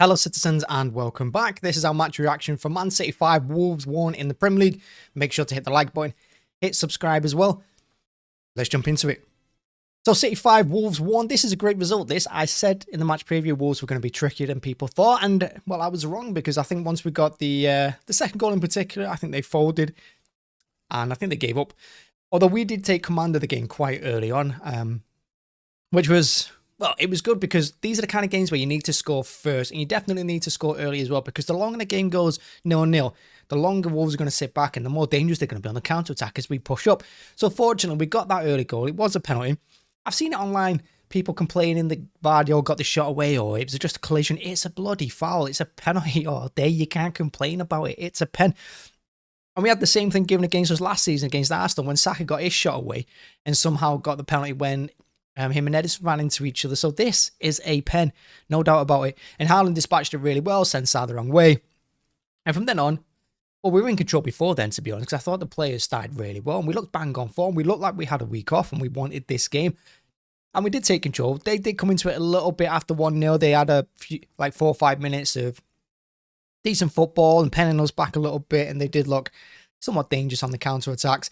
Hello citizens and welcome back. This is our match reaction for Man City 5, Wolves 1 in the Premier League. Make sure to hit the like button, hit subscribe as well. Let's jump into it. So City 5, Wolves 1, this is a great result. This, I said in the match preview, Wolves were going to be trickier than people thought. And, well, I was wrong because I think once we got the second goal in particular, I think they folded and I think they gave up. Although we did take command of the game quite early on, which was... well, it was good because these are the kind of games where you need to score first, and you definitely need to score early as well, because the longer the game goes 0-0, the longer Wolves are going to sit back and the more dangerous they're going to be on the counter-attack as we push up. So fortunately, we got that early goal. It was a penalty. I've seen it online, people complaining that Vardio got the shot away or it was just a collision. It's a bloody foul. It's a penalty all day. You can't complain about it. It's a pen. And we had the same thing given against us last season against Arsenal when Saka got his shot away and somehow got the penalty when him and Edison ran into each other. So this is a pen, no doubt about it. And Haaland dispatched it really well, sent Salah the wrong way. And from then on, well, we were in control before then, to be honest, because I thought the players started really well. And we looked bang on form. We looked like we had a week off and we wanted this game. And we did take control. They did come into it a little bit after 1-0. They had a few, like 4 or 5 minutes of decent football and penning us back a little bit. And they did look somewhat dangerous on the counter-attacks.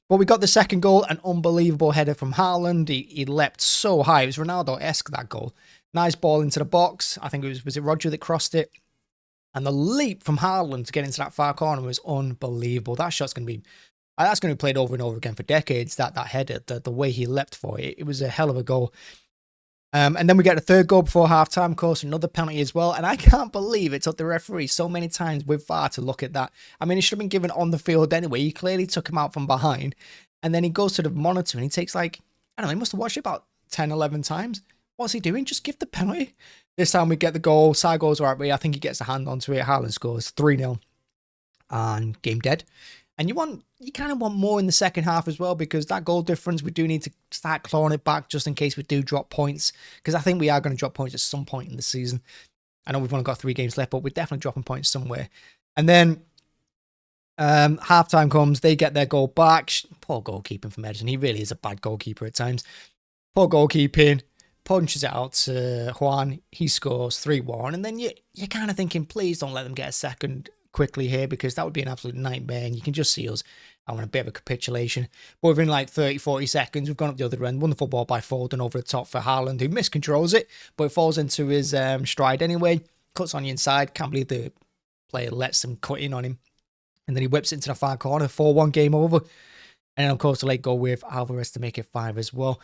But we got the second goal, an unbelievable header from Haaland. He leapt so high. It was Ronaldo-esque, that goal. Nice ball into the box. I think it was it Roger that crossed it? And the leap from Haaland to get into that far corner was unbelievable. That shot's going to be... that's going to be played over and over again for decades, that header, the way he leapt for it. It was a hell of a goal. And then we get the third goal before half-time, of course, another penalty as well. And I can't believe it took the referee so many times with VAR to look at that. I mean, it should have been given on the field anyway. He clearly took him out from behind. And then he goes to the monitor and he takes like, I don't know, he must have watched it about 10, 11 times. What's he doing? Just give the penalty. This time we get the goal. Side goes the right way. I think he gets a hand onto it. Haaland scores 3-0. And game dead. And you kind of want more in the second half as well, because that goal difference, we do need to start clawing it back just in case we do drop points, because I think we are going to drop points at some point in the season. I know we've only got 3 games left, but we're definitely dropping points somewhere. And then halftime comes, they get their goal back. Poor goalkeeping from Edison. He really is a bad goalkeeper at times. Poor goalkeeping. Punches it out to Juan. He scores 3-1. And then you're kind of thinking, please don't let them get a second quickly here, because that would be an absolute nightmare. And you can just see us having a bit of a capitulation. But within like 30-40 seconds, we've gone up the other end. Wonderful ball by Foden over the top for Haaland, who miscontrols it, but it falls into his stride anyway. Cuts on the inside. Can't believe the player lets him cut in on him. And then he whips it into the far corner. 4-1, game over. And then, of course, the late goal with Alvarez to make it 5 as well.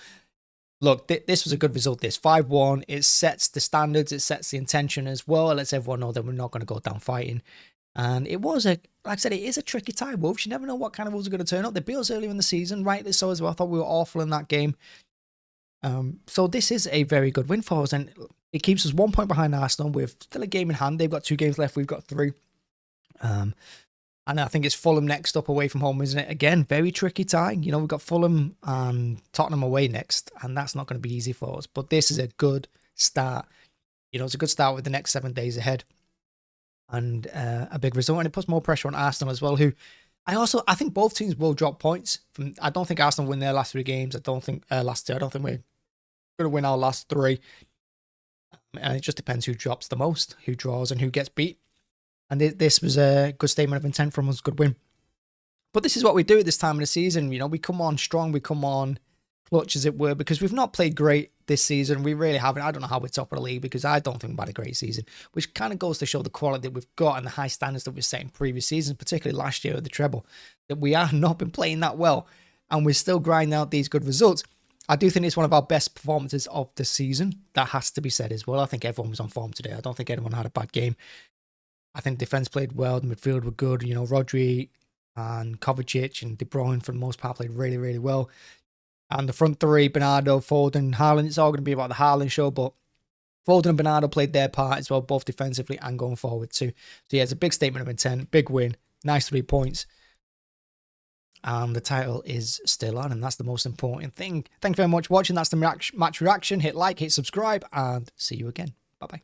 Look, this was a good result, this. 5-1. It sets the standards. It sets the intention as well. It lets everyone know that we're not going to go down fighting. And it was like I said, it is a tricky tie, Wolves. You never know what kind of Wolves are going to turn up. They beat us earlier in the season, rightly so as well. I thought we were awful in that game. So this is a very good win for us. And it keeps us 1 point behind Arsenal with still a game in hand. They've got 2 games left. We've got 3. And I think it's Fulham next up away from home, isn't it? Again, very tricky tie. You know, we've got Fulham and Tottenham away next. And that's not going to be easy for us. But this is a good start. You know, it's a good start with the next 7 days ahead. And a big result, and it puts more pressure on Arsenal as well, who I think both teams will drop points. I don't think Arsenal win their last 3 games. I don't think last 2. I don't think we're going to win our last 3. And it just depends who drops the most, who draws, and who gets beat. And this was a good statement of intent from us, good win. But this is what we do at this time of the season. You know, we come on strong, we come on clutch, as it were, because we've not played great this season. We really haven't. I don't know how we're top of the league, because I don't think we've had a great season, which kind of goes to show the quality that we've got and the high standards that we've set in previous seasons, particularly last year at the treble, that we have not been playing that well, and we're still grinding out these good results. I do think it's one of our best performances of the season. That has to be said as well. I think everyone was on form today. I don't think anyone had a bad game. I think defense played well. The midfield were good. You know, Rodri and Kovacic and De Bruyne, for the most part, played really, really well. And the front 3, Bernardo, Foden, Haaland, it's all going to be about the Haaland show, but Foden and Bernardo played their part as well, both defensively and going forward too. So yeah, it's a big statement of intent, big win, nice 3 points. And the title is still on, and that's the most important thing. Thank you very much for watching. That's the match reaction. Hit like, hit subscribe, and see you again. Bye-bye.